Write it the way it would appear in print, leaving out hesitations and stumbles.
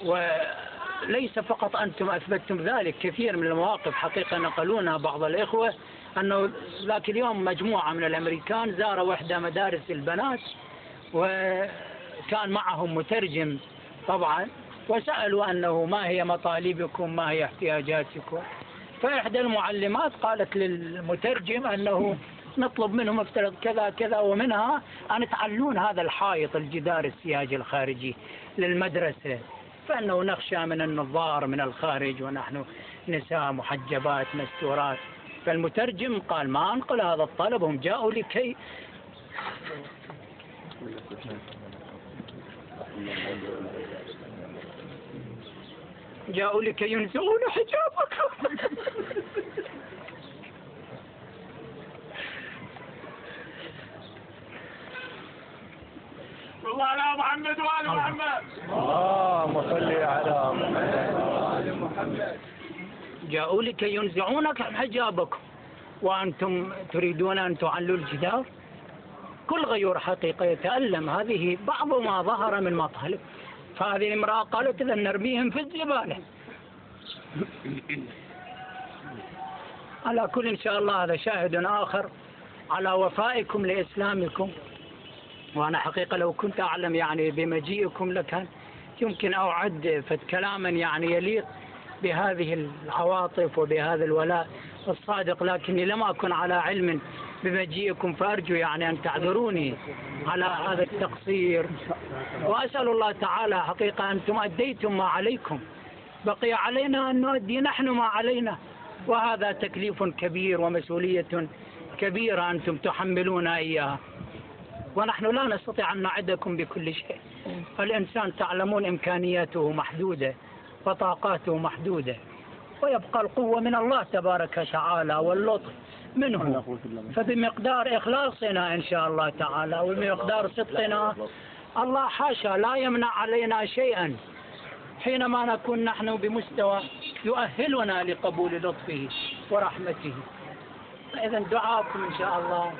وليس فقط أنتم أثبتتم ذلك، كثير من المواقف حقيقة نقلونها بعض الإخوة، أنه ذاك اليوم مجموعة من الأمريكان زاروا إحدى مدارس البنات وكان معهم مترجم طبعا، وسألوا أنه ما هي مطالبكم، ما هي احتياجاتكم، فإحدى المعلمات قالت للمترجم أنه نطلب منهم افترض كذا كذا، ومنها أن تعلون هذا الحائط الجدار السياج الخارجي للمدرسة، فإنه نخشى من النظار من الخارج ونحن نساء محجبات مستورات. فالمترجم قال ما أنقل هذا الطلب، هم جاءوا لكي ينزعون حجابك. والله على محمد وآل محمد. اللهم صل على محمد. جاءوا لكي ينزعونك حجابك وأنتم تريدون أن تعلوا الجدار. كل غيور حقيقة يتألم، هذه بعض ما ظهر من مطالب. فهذه الامرأة قالت إذا نرميهم في الزبالة. على كل إن شاء الله هذا شاهد آخر على وفائكم لإسلامكم، وأنا حقيقة لو كنت أعلم يعني بمجيئكم لكان يمكن أعد كلاما يعني يليق بهذه العواطف وبهذا الولاء الصادق، لكني لم أكن على علم بمجيئكم، فأرجو يعني أن تعذروني على هذا التقصير، وأسأل الله تعالى حقيقة أنتم أديتم ما عليكم، بقي علينا أن نؤدي نحن ما علينا، وهذا تكليف كبير ومسؤولية كبيرة أنتم تحملون إياها، ونحن لا نستطيع أن نعدكم بكل شيء. الإنسان تعلمون إمكانياته محدودة وطاقاته محدودة، ويبقى القوة من الله تبارك وتعالى واللطف منه، فبمقدار إخلاصنا إن شاء الله تعالى وبمقدار صدقنا الله حاشا لا يمنع علينا شيئا حينما نكون نحن بمستوى يؤهلنا لقبول لطفه ورحمته. فإذا دعاكم إن شاء الله.